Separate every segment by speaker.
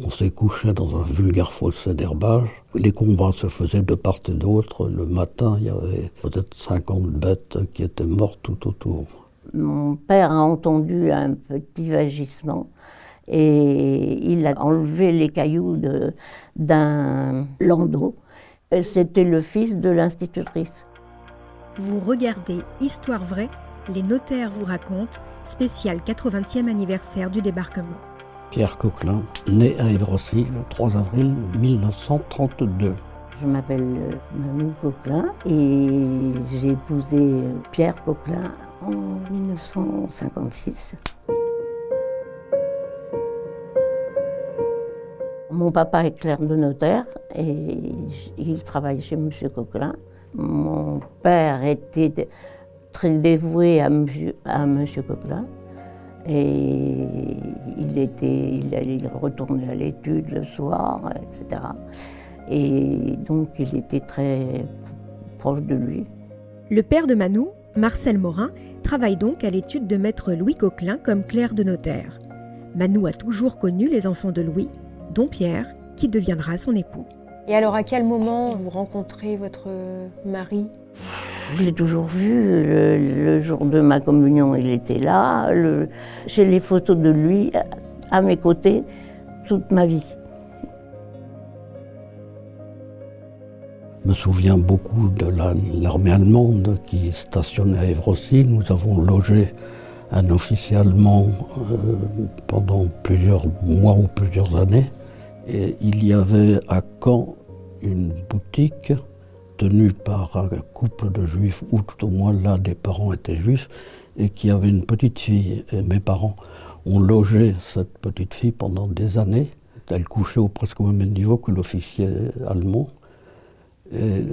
Speaker 1: On s'est couché dans un vulgaire fossé d'herbage. Les combats se faisaient de part et d'autre. Le matin, il y avait peut-être 50 bêtes qui étaient mortes tout autour.
Speaker 2: Mon père a entendu un petit vagissement et il a enlevé les cailloux d'un landau. C'était le fils de l'institutrice.
Speaker 3: Vous regardez Histoire vraie, les notaires vous racontent, spécial 80e anniversaire du débarquement.
Speaker 1: Pierre Coquelin, né à Évrosy le 3 avril 1932.
Speaker 2: Je m'appelle Manou Coquelin et j'ai épousé Pierre Coquelin en 1956. Mon papa est clerc de notaire et il travaille chez M. Coquelin. Mon père était très dévoué à M. Coquelin. Et il allait retourner à l'étude le soir, etc. Et donc il était très proche de lui.
Speaker 3: Le père de Manou, Marcel Morin, travaille donc à l'étude de maître Louis Coquelin comme clerc de notaire. Manou a toujours connu les enfants de Louis, dont Pierre, qui deviendra son époux.
Speaker 4: Et alors à quel moment vous rencontrez votre mari ?
Speaker 2: Je l'ai toujours vu, le jour de ma communion, il était là. J'ai les photos de lui à mes côtés toute ma vie.
Speaker 1: Je me souviens beaucoup de l'armée allemande qui stationnait à Évrosy. Nous avons logé un officier allemand pendant plusieurs mois ou plusieurs années. Et il y avait à Caen une boutique tenue par un couple de juifs, ou tout au moins l'un des parents était juif, et qui avait une petite fille. Et mes parents ont logé cette petite fille pendant des années. Elle couchait presque au même niveau que l'officier allemand. Et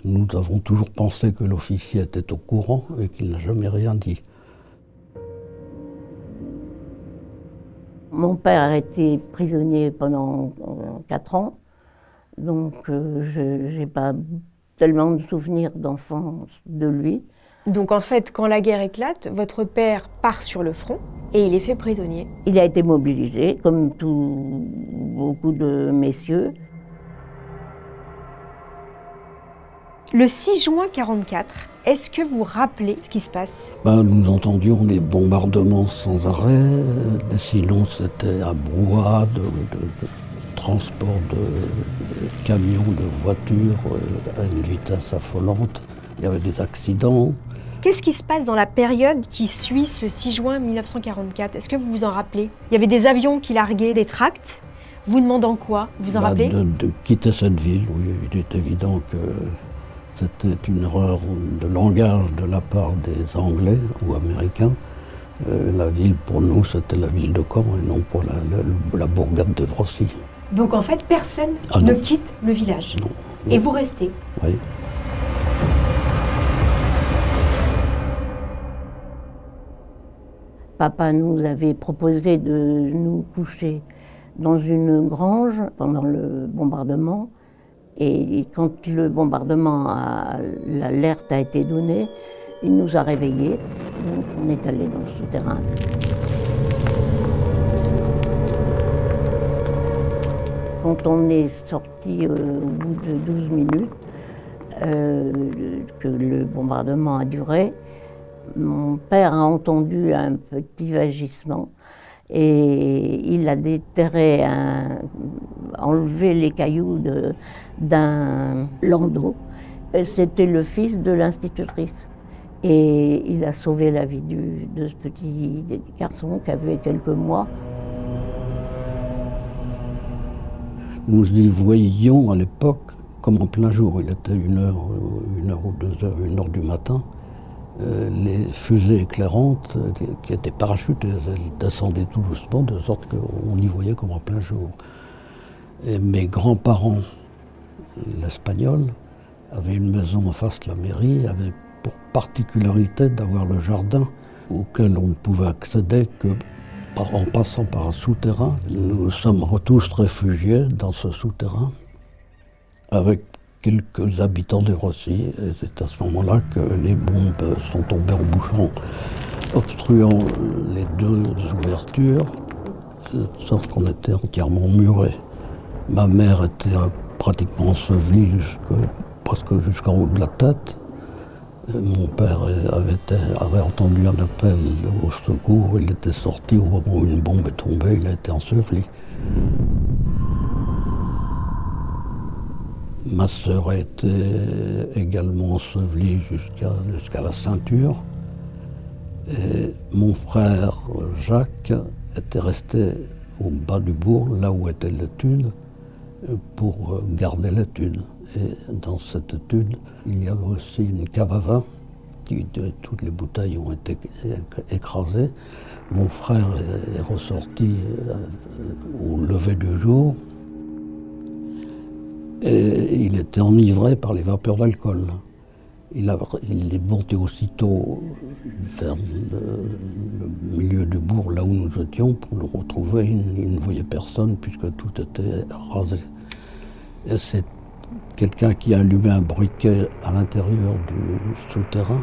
Speaker 1: nous avons toujours pensé que l'officier était au courant et qu'il n'a jamais rien dit.
Speaker 2: Mon père a été prisonnier pendant 4 ans. Donc, je n'ai pas tellement de souvenirs d'enfance de lui.
Speaker 4: Donc en fait, quand la guerre éclate, votre père part sur le front et il est fait prisonnier.
Speaker 2: Il a été mobilisé, comme beaucoup de messieurs.
Speaker 4: Le 6 juin 1944, est-ce que vous rappelez ce qui se passe ?
Speaker 1: Nous entendions des bombardements sans arrêt. Sinon, c'était un brouhaha de transport de camions, de voitures à une vitesse affolante. Il y avait des accidents.
Speaker 4: Qu'est-ce qui se passe dans la période qui suit ce 6 juin 1944 ? Est-ce que vous vous en rappelez ? Il y avait des avions qui larguaient des tracts. Vous demandant quoi ? Vous vous en rappelez ?
Speaker 1: De quitter cette ville, oui. Il est évident que c'était une erreur de langage de la part des Anglais ou Américains. La ville, pour nous, c'était la ville de Caen et non pour la bourgade d'Évrosy.
Speaker 4: Donc en fait, personne ne quitte le village.
Speaker 1: Non.
Speaker 4: Et vous restez.
Speaker 1: Oui.
Speaker 2: Papa nous avait proposé de nous coucher dans une grange pendant le bombardement. Et quand le bombardement, l'alerte a été donnée, il nous a réveillés. Donc on est allé dans le souterrain. Quand on est sorti au bout de 12 minutes, que le bombardement a duré, mon père a entendu un petit vagissement et il a déterré, enlevé les cailloux d'un landau. C'était le fils de l'institutrice. Et il a sauvé la vie de ce petit garçon qui avait quelques mois.
Speaker 1: Nous y voyions à l'époque comme en plein jour. Il était 1h ou 2h, 1h du matin. Les fusées éclairantes qui étaient parachutées, elles descendaient tout doucement de sorte qu'on y voyait comme en plein jour. Et mes grands-parents, l'Espagnol, avaient une maison en face de la mairie, avaient pour particularité d'avoir le jardin auquel on ne pouvait accéder que en passant par un souterrain. Nous sommes tous réfugiés dans ce souterrain avec quelques habitants d'Évrosy. Et c'est à ce moment-là que les bombes sont tombées en bouchon, obstruant les 2 ouvertures. sauf qu'on était entièrement murés. Ma mère était pratiquement ensevelie presque jusqu'en haut de la tête. Mon père avait entendu un appel au secours, il était sorti au moment où une bombe est tombée, il a été enseveli. Ma sœur a été également ensevelie jusqu'à la ceinture. Et mon frère Jacques était resté au bas du bourg, là où était l'étude, pour garder l'étude. Et dans cette étude, il y avait aussi une cave à vin, toutes les bouteilles ont été écrasées. Mon frère est ressorti au lever du jour. Et il était enivré par les vapeurs d'alcool. Il est monté aussitôt vers le milieu du bourg, là où nous étions, pour le retrouver. Il ne voyait personne puisque tout était rasé. Et c'est quelqu'un qui a allumé un briquet à l'intérieur du souterrain.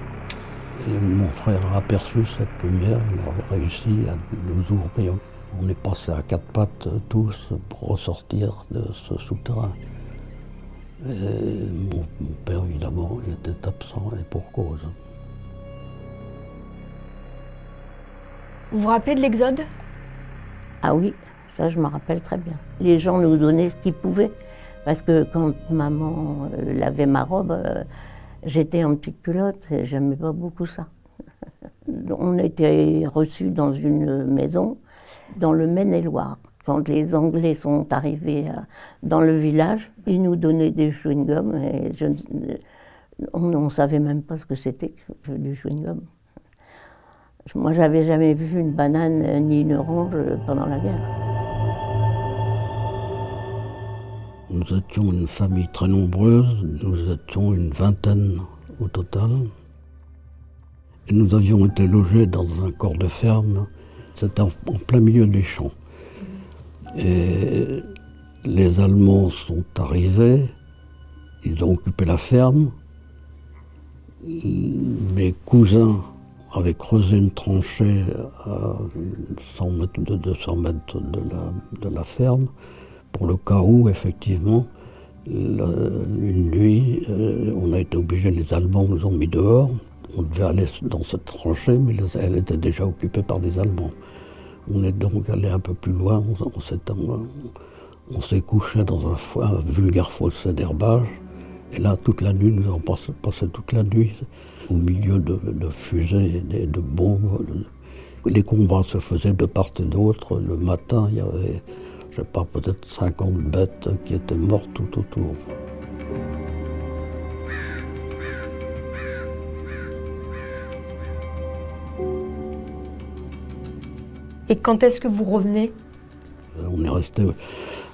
Speaker 1: Et mon frère a aperçu cette lumière, il a réussi à nous ouvrir. On est passé à quatre pattes tous pour ressortir de ce souterrain. Et mon père, évidemment, il était absent et pour cause.
Speaker 4: Vous vous rappelez de l'Exode?
Speaker 2: Ah oui, ça je me rappelle très bien. Les gens nous donnaient ce qu'ils pouvaient. Parce que quand maman lavait ma robe, j'étais en petite culotte et j'aimais pas beaucoup ça. On était reçus dans une maison dans le Maine-et-Loire. Quand les Anglais sont arrivés dans le village, ils nous donnaient des chewing-gums et on ne savait même pas ce que c'était du chewing-gum. Moi, j'avais jamais vu une banane ni une orange pendant la guerre.
Speaker 1: Nous étions une famille très nombreuse, nous étions une vingtaine au total. Et nous avions été logés dans un corps de ferme, c'était en plein milieu des champs. Et les Allemands sont arrivés, ils ont occupé la ferme. Mes cousins avaient creusé une tranchée à 100 mètres, 200 mètres de la ferme, pour le cas où, effectivement, une nuit, on a été obligés, les Allemands nous ont mis dehors. On devait aller dans cette tranchée, mais elle était déjà occupée par des Allemands. On est donc allé un peu plus loin, on s'est couché dans un vulgaire fossé d'herbage. Et là, toute la nuit, nous avons passé toute la nuit au milieu de fusées et de bombes. Les combats se faisaient de part et d'autre. Le matin, il y avait, je ne sais pas, peut-être 50 bêtes qui étaient mortes tout autour.
Speaker 4: Et quand est-ce que vous revenez?
Speaker 1: On est resté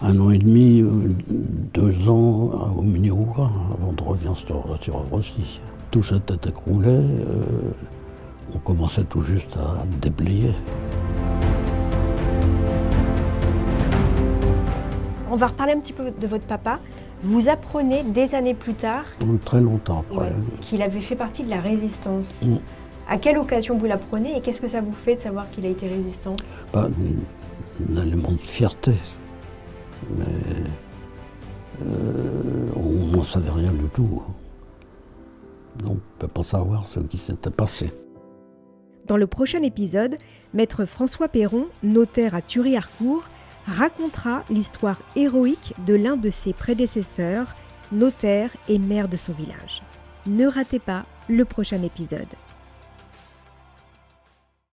Speaker 1: 1 an et demi, 2 ans au Minioura, avant de revenir sur Russie. Tout s'était écroulé, on commençait tout juste à déblayer.
Speaker 4: On va reparler un petit peu de votre papa. Vous apprenez des années plus tard
Speaker 1: Très longtemps après.
Speaker 4: Qu'il avait fait partie de la résistance. À quelle occasion vous l'apprenez et qu'est-ce que ça vous fait de savoir qu'il a été résistant?
Speaker 1: Un élément de fierté, mais on n'en savait rien du tout. Donc on ne peut pas savoir ce qui s'était passé.
Speaker 3: Dans le prochain épisode, maître François Perron, notaire à Thury-Harcourt, racontera l'histoire héroïque de l'un de ses prédécesseurs, notaire et maire de son village. Ne ratez pas le prochain épisode.